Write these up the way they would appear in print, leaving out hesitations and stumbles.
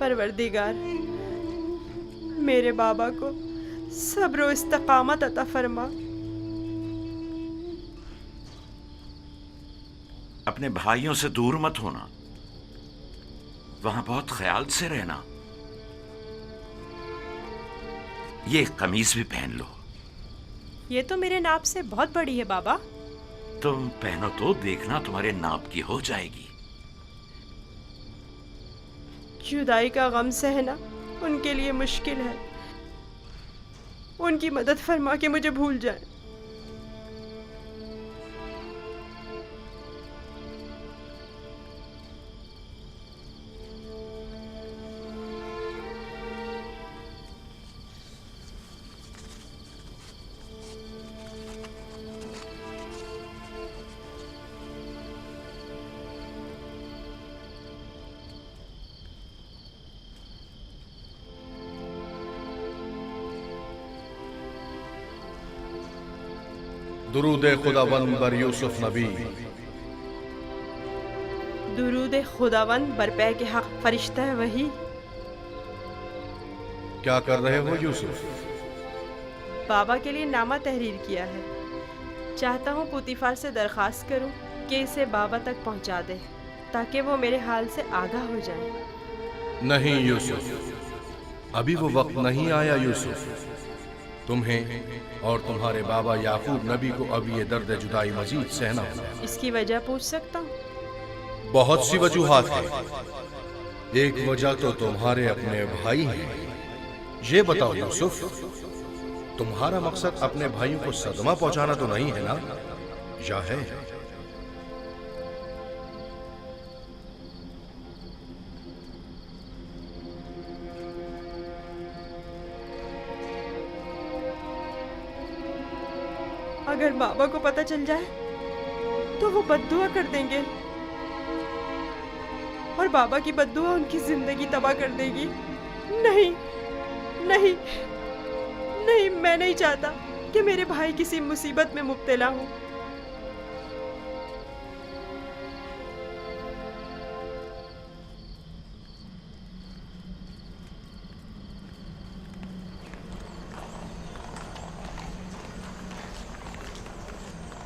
پروردگار میرے بابا کو صبر و استقامت عطا فرما۔ اپنے بھائیوں سے دور مت ہونا، وہاں بہت خیال سے رہنا۔ یہ قمیض بھی پہن لو۔ یہ تو میرے ناپ سے بہت بڑی ہے بابا۔ تم پہنو تو دیکھنا تمہارے ناپ کی ہو جائے گی۔ جدائی کا غم سہنا ان کے لیے مشکل ہے، ان کی مدد فرما کے مجھے بھول جائیں۔ درود خداوند بر یوسف نبی۔ درود خداوند بر پیک حق فرشتہ وحی۔ کیا کر رہے ہو یوسف؟ بابا کے لیے نامہ تحریر کیا ہے، چاہتا ہوں پوتیفار سے درخواست کروں کہ اسے بابا تک پہنچا دے تاکہ وہ میرے حال سے آگاہ ہو جائیں۔ نہیں یوسف، ابھی وہ وقت نہیں آیا یوسف۔ تمہیں اور تمہارے بابا یعقوب نبی کو اب یہ درد جدائی مزید سہنا ہوگا۔ اس کی وجہ پوچھ سکتا ہوں؟ بہت سی وجوہات ہیں۔ ایک وجہ تو تمہارے اپنے بھائی ہیں۔ یہ بتاؤ یوسف، تمہارا مقصد اپنے بھائیوں کو صدمہ پہنچانا تو نہیں ہے نا؟ یا ہے؟ اگر بابا کو پتہ چل جائے تو وہ بد دعا کر دیں گے، اور بابا کی بد دعا ان کی زندگی تباہ کر دے گی۔ نہیں نہیں نہیں، میں نہیں چاہتا کہ میرے بھائی کسی مصیبت میں مبتلا ہوں۔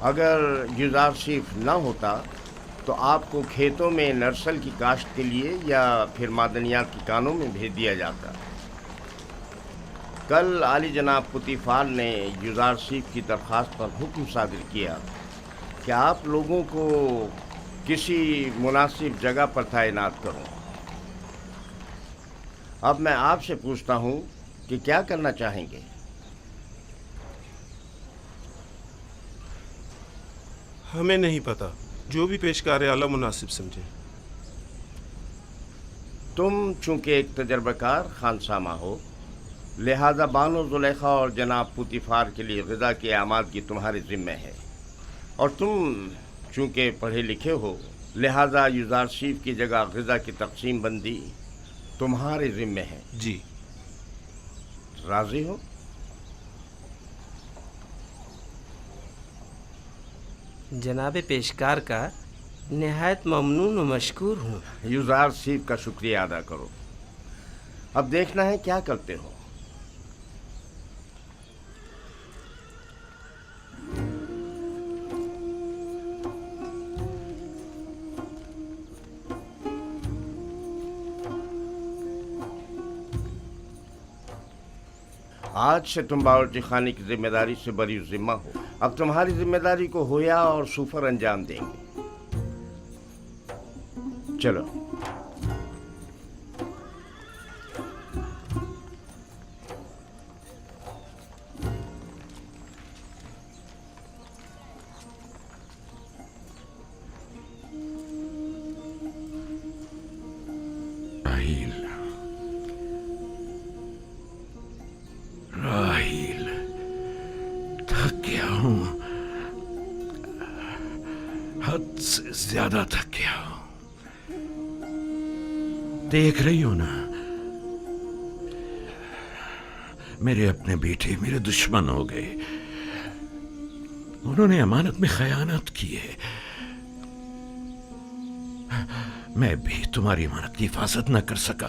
اگر یوزارشیف نہ ہوتا تو آپ کو کھیتوں میں نرسل کی کاشت کے لیے یا پھر معدنیات کی کانوں میں بھیج دیا جاتا۔ کل عالی جناب پوتیفار نے یوزارشیف کی درخواست پر حکم صادر کیا کہ آپ لوگوں کو کسی مناسب جگہ پر تعینات کروں۔ اب میں آپ سے پوچھتا ہوں کہ کیا کرنا چاہیں گے؟ ہمیں نہیں پتا، جو بھی پیشکار اعلیٰ مناسب سمجھے۔ تم چونکہ ایک تجربہ کار خانسامہ ہو، لہذا بانو زلیخا اور جناب پوتیفار کے لیے غذا کی آمادگی تمہارے ذمہ ہے، اور تم چونکہ پڑھے لکھے ہو، لہذا یوزارشیف کی جگہ غذا کی تقسیم بندی تمہارے ذمہ ہے۔ جی۔ راضی ہو؟ جناب پیشکار کا نہایت ممنون و مشکور ہوں۔ یوزارشیف کا شکریہ ادا کرو۔ اب دیکھنا ہے کیا کرتے ہو۔ آج سے تم باورچی خانے کی ذمہ داری سے بری ذمہ ہو۔ اب تمہاری ذمہ داری کو ہویا اور سوفر انجام دیں گے۔ چلو۔ راہیل، تھک گیا ہوں، حد سے زیادہ تھک گیا ہوں۔ دیکھ رہی ہو نا، میرے اپنے بیٹے میرے دشمن ہو گئے، انہوں نے امانت میں خیانت کی ہے۔ میں بھی تمہاری امانت کی حفاظت نہ کر سکا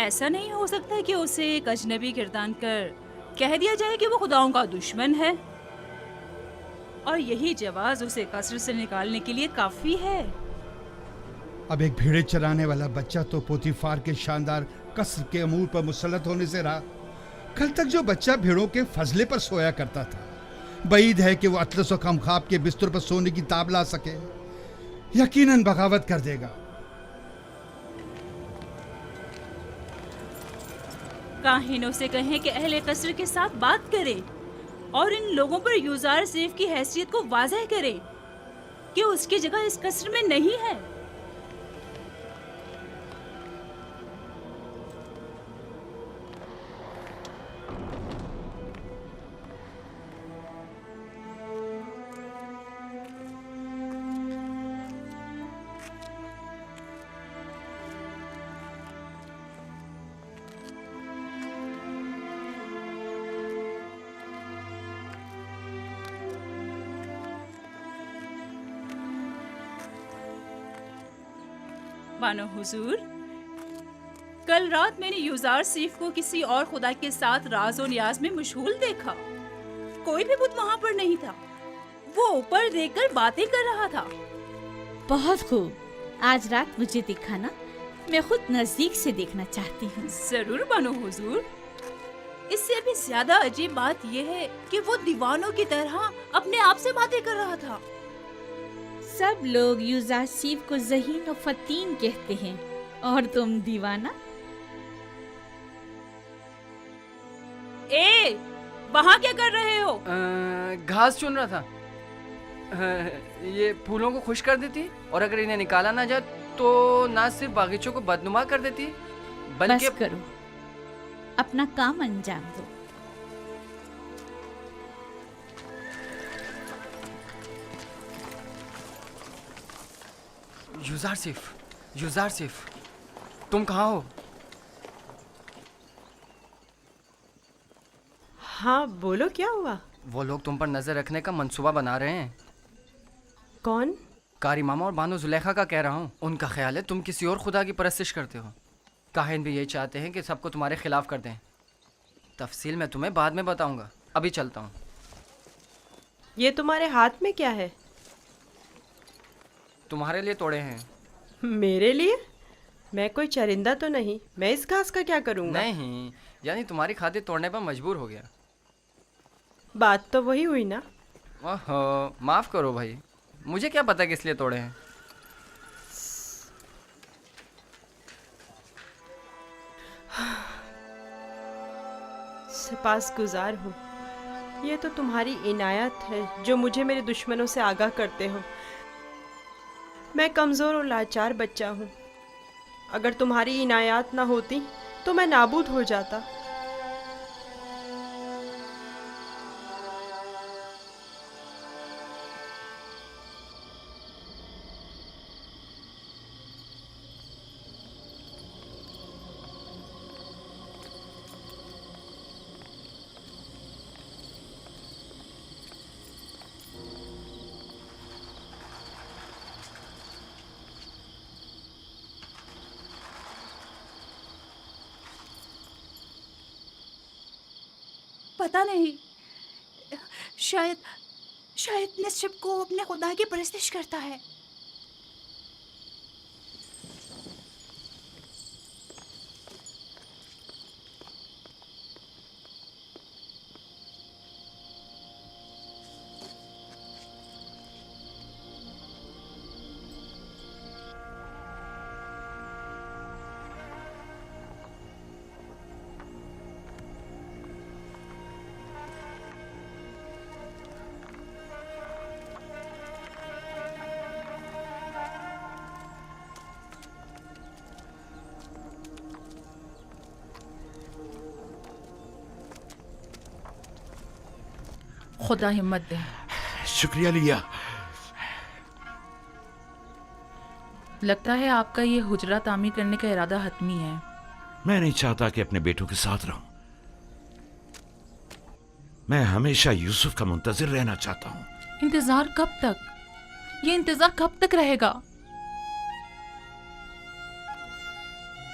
ایسا نہیں ہو سکتا کہ اسے ایک اجنبی گردان کر کہہ دیا جائے کہ وہ خداؤں کا دشمن ہے، اور یہی جواز اسے قصر سے نکالنے کے لیے کافی ہے؟ اب ایک بھیڑے چرانے والا بچہ تو پوتیفار کے شاندار قصر کے امور پر مسلط ہونے سے رہا۔ کل تک جو بچہ بھیڑوں کے فضلے پر سویا کرتا تھا، بعید ہے کہ وہ اطلس و خمخاب کے بستر پر سونے کی تاب لا سکے۔ یقیناً بغاوت کر دے گا۔ کاہنوں سے کہیں کہ اہل قصر کے ساتھ بات کرے اور ان لوگوں پر یوزار سیف کی حیثیت کو واضح کرے کہ اس کی جگہ اس قصر میں نہیں ہے۔ بانو حضور، کل رات میں نے یوزار سیف کو کسی اور خدا کے ساتھ راز و نیاز میں مشغول دیکھا۔ کوئی بھی بت وہاں پر نہیں تھا، وہ اوپر دیکھ کر باتیں کر رہا تھا۔ بہت خوب، آج رات مجھے دکھانا، میں خود نزدیک سے دیکھنا چاہتی ہوں۔ ضرور بانو حضور۔ اس سے بھی زیادہ عجیب بات یہ ہے کہ وہ دیوانوں کی طرح اپنے آپ سے باتیں کر رہا تھا۔ سب لوگ یوزاسیف کو ذہین و فتین کہتے ہیں، اور تم دیوانہ۔ اے، وہاں کیا کر رہے ہو؟ گھاس چن رہا تھا۔ یہ پھولوں کو خشک کر دیتی، اور اگر انہیں نکالا نہ جائے تو نہ صرف باغیچوں کو بدنما کر دیتی بلکہ بس کرو، اپنا کام انجام دو۔ یوزار صیف، تم کہاں ہو؟ ہاں بولو، کیا ہوا؟ وہ لوگ تم پر نظر رکھنے کا منصوبہ بنا رہے ہیں۔ کون؟ کاری ماما اور بانو زلیخا کا کہہ رہا ہوں۔ ان کا خیال ہے تم کسی اور خدا کی پرستش کرتے ہو۔ کاہن بھی یہی چاہتے ہیں کہ سب کو تمہارے خلاف کر دیں۔ تفصیل میں تمہیں بعد میں بتاؤں گا، ابھی چلتا ہوں۔ یہ تمہارے ہاتھ میں کیا ہے؟ تمہارے لیے توڑے ہیں۔ میرے لیے؟ میں کوئی چرندہ تو نہیں، میں اس گھاس کا کیا کروں گا؟ نہیں، یعنی تمہاری خاطر توڑنے پر مجبور ہو گیا۔ بات تو وہی ہوئی نا۔ اوہو، معاف کرو بھائی، مجھے کیا پتا کس لیے توڑے ہیں۔ سپاس گزار ہوں، یہ تو تمہاری عنایت ہے جو مجھے میرے دشمنوں سے آگاہ کرتے ہو۔ میں کمزور اور لاچار بچہ ہوں، اگر تمہاری عنایات نہ ہوتی تو میں نابود ہو جاتا۔ پتہ نہیں، شاید نصب کو اپنے خدا کی پرستش کرتا ہے۔ خدا ہمت دے۔ شکریہ لیا۔ لگتا ہے آپ کا یہ حجرہ تعمیر کرنے کا ارادہ حتمی ہے۔ میں نہیں چاہتا کہ اپنے بیٹوں کے ساتھ رہوں، میں ہمیشہ یوسف کا منتظر رہنا چاہتا ہوں۔ انتظار کب تک؟ یہ انتظار کب تک رہے گا؟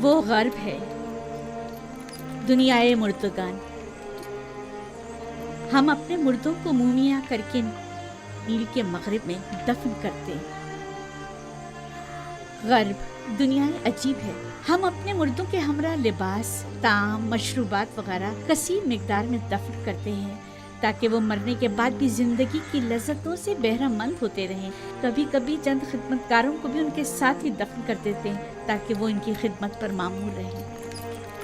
وہ غرب ہے، دنیائے مردگان۔ ہم اپنے مردوں کو مومیاں کر کے نیل کے مغرب میں دفن کرتے ہیں۔ غرب دنیائے عجیب ہے، ہم اپنے مردوں کے ہمراہ لباس، طعام، مشروبات وغیرہ کثیر مقدار میں دفن کرتے ہیں تاکہ وہ مرنے کے بعد بھی زندگی کی لذتوں سے بہرہ مند ہوتے رہیں۔ کبھی کبھی چند خدمت کاروں کو بھی ان کے ساتھ ہی دفن کر دیتے ہیں تاکہ وہ ان کی خدمت پر معمور رہیں۔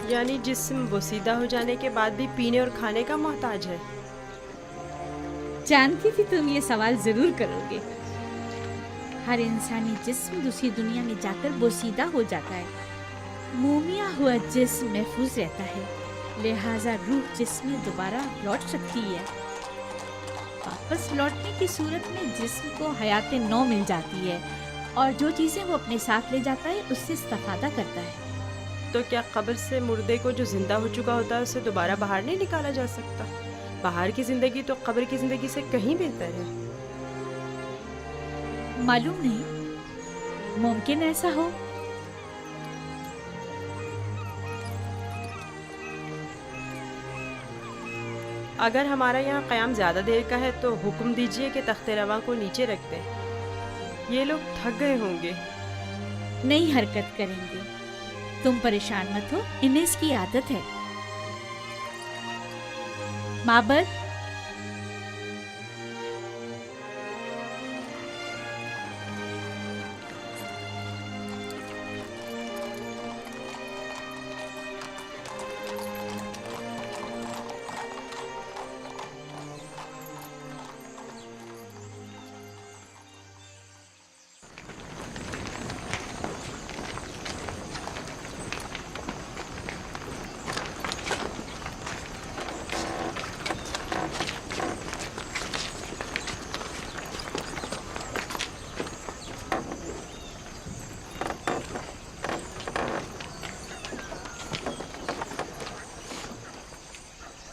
یعنی جسم بوسیدہ ہو جانے کے بعد بھی پینے اور کھانے کا محتاج ہے؟ جانتی تھی تم یہ سوال ضرور کرو گے۔ ہر انسانی جسم دوسری دنیا میں جا کر بوسیدہ ہو جاتا ہے، مومیا ہوا جسم محفوظ رہتا ہے، لہٰذا روح جسم میں دوبارہ لوٹ سکتی ہے۔ واپس لوٹنے کی صورت میں جسم کو حیات نو مل جاتی ہے اور جو چیزیں وہ اپنے ساتھ لے جاتا ہے اس سے استفادہ کرتا ہے۔ تو کیا قبر سے مردے کو جو زندہ ہو چکا ہوتا ہے اسے دوبارہ باہر نہیں نکالا جا سکتا؟ باہر کی زندگی تو قبر کی زندگی سے کہیں بہتر ہے۔ معلوم نہیں، ممکن ایسا ہو۔ اگر ہمارا یہاں قیام زیادہ دیر کا ہے تو حکم دیجئے کہ تخت رواں کو نیچے رکھ دیں، یہ لوگ تھک گئے ہوں گے۔ نہیں حرکت کریں گے، تم پریشان مت ہو، انہیں اس کی عادت ہے۔ معبد،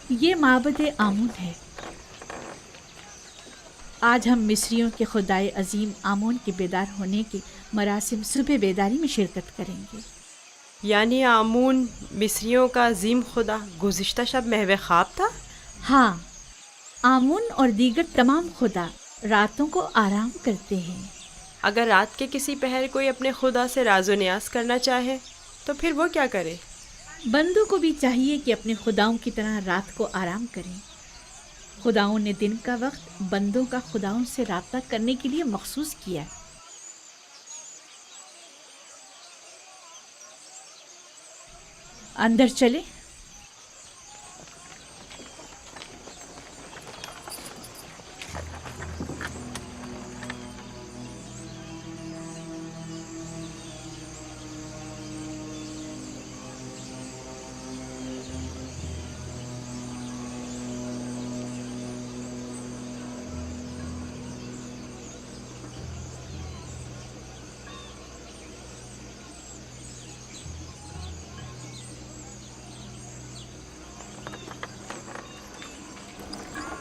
یہ معبد آمون ہے۔ آج ہم مصریوں کے خدائے عظیم آمون کے بیدار ہونے کے مراسم صبح بیداری میں شرکت کریں گے۔ یعنی آمون مصریوں کا عظیم خدا گزشتہ شب محو خواب تھا؟ ہاں، آمون اور دیگر تمام خدا راتوں کو آرام کرتے ہیں۔ اگر رات کے کسی پہر کوئی اپنے خدا سے راز و نیاز کرنا چاہے تو پھر وہ کیا کرے؟ بندوں کو بھی چاہیے کہ اپنے خداؤں کی طرح رات کو آرام کریں۔ خداؤں نے دن کا وقت بندوں کا خداؤں سے رابطہ کرنے کے لیے مخصوص کیا۔ اندر چلے۔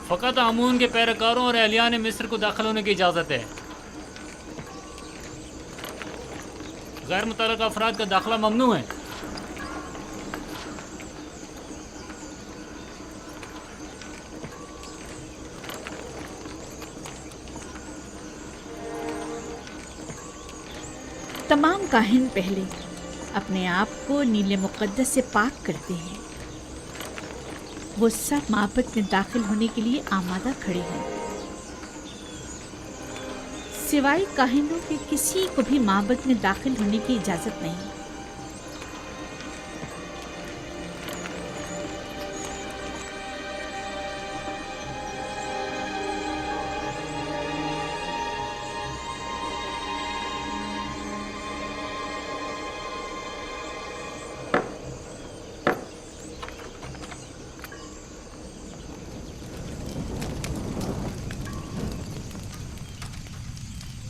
فقط آمون کے پیروکاروں اور اہلیان مصر کو داخل ہونے کی اجازت ہے۔ غیر متعلقہ افراد کا داخلہ ممنوع ہے۔ تمام کاہن پہلے اپنے آپ کو نیل مقدس سے پاک کرتے ہیں۔ وہ سب معبد میں داخل ہونے کے لیے آمادہ کھڑے ہیں۔ سوائے کاہنوں کے کسی کو بھی معبد میں داخل ہونے کی اجازت نہیں۔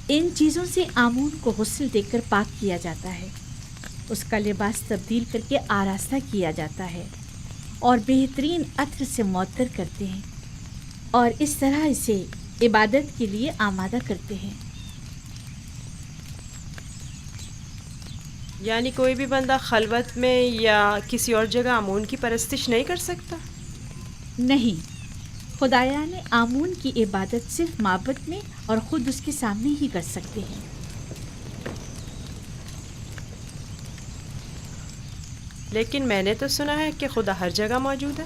ان چیزوں سے آمون کو غسل دے کر پاک کیا جاتا ہے، اس کا لباس تبدیل کر کے آراستہ کیا جاتا ہے اور بہترین عطر سے معطر کرتے ہیں اور اس طرح اسے عبادت کے لیے آمادہ کرتے ہیں۔ یعنی کوئی بھی بندہ خلوت میں یا کسی اور جگہ آمون کی پرستش نہیں کر سکتا؟ نہیں، خدایا نے آمون کی عبادت صرف معبد میں اور خود اس کے سامنے ہی کر سکتے ہیں۔ لیکن میں نے تو سنا ہے کہ خدا ہر جگہ موجود ہے۔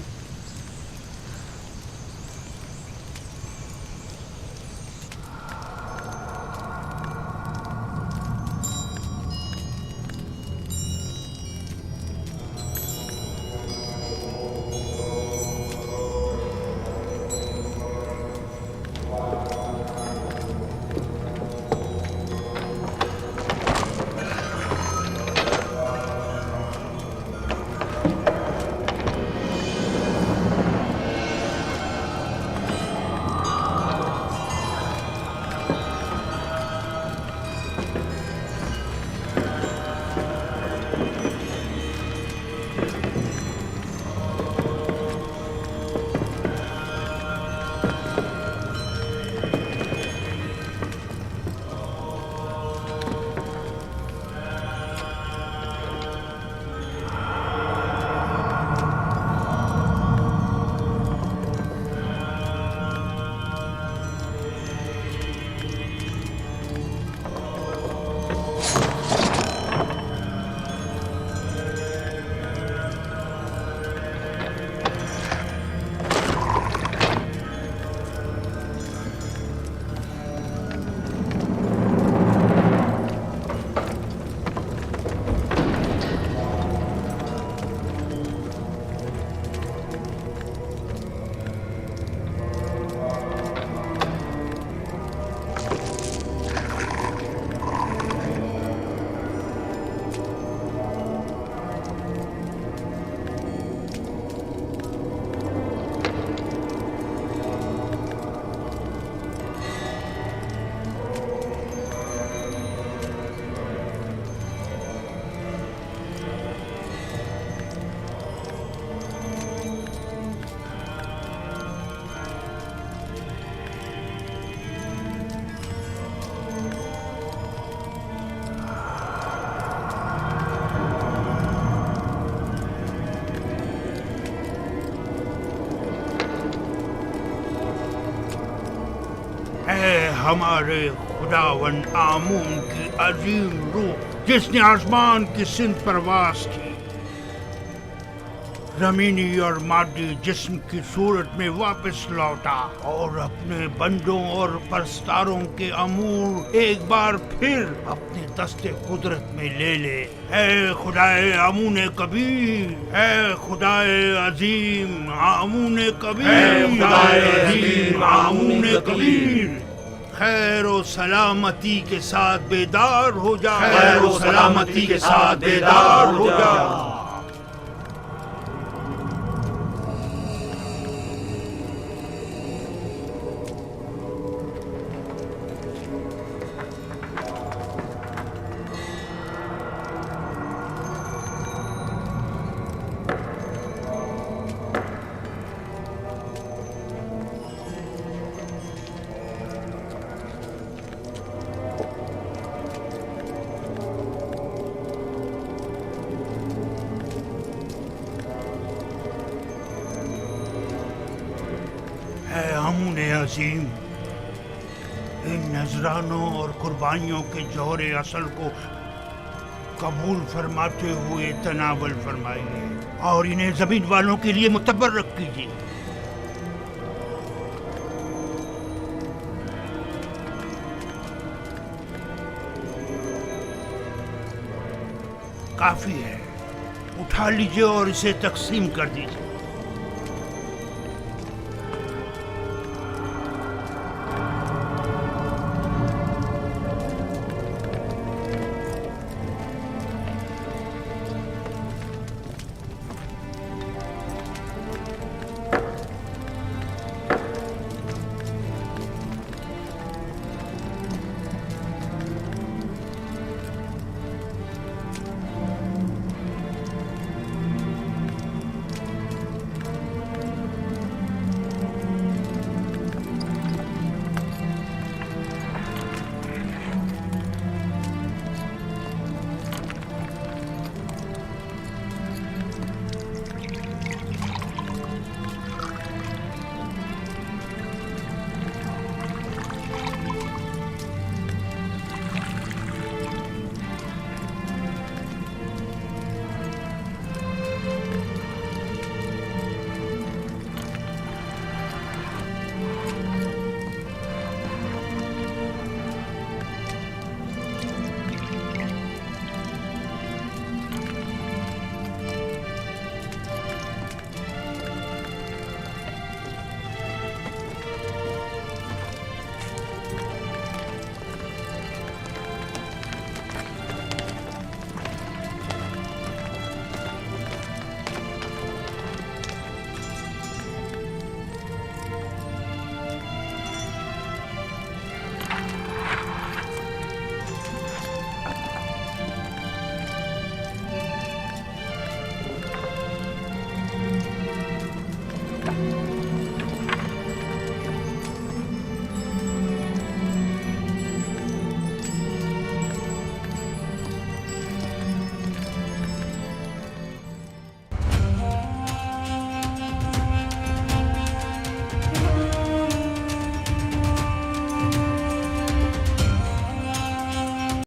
ہمارے خداون آمون کی عظیم روح جس نے آسمان کی سمت پرواز کی، زمینی اور مادی جسم کی صورت میں واپس لوٹا اور اپنے بندوں اور پرستاروں کے امور ایک بار پھر اپنے دست قدرت میں لے لے۔ اے خدائے آمون کبیر، اے خدائے عظیم آمون کبیر، اے خدائے عظیم آمون کبیر، خیر و سلامتی کے ساتھ بیدار ہو جا، خیر و سلامتی کے ساتھ بیدار ہو جا۔ اے آمون عظیم، ان نذرانوں اور قربانیوں کے جوہر اصل کو قبول فرماتے ہوئے تناول فرمائیے اور انہیں زمین والوں کے لیے متبرک کیجیے۔ کافی ہے، اٹھا لیجیے اور اسے تقسیم کر دیجیے۔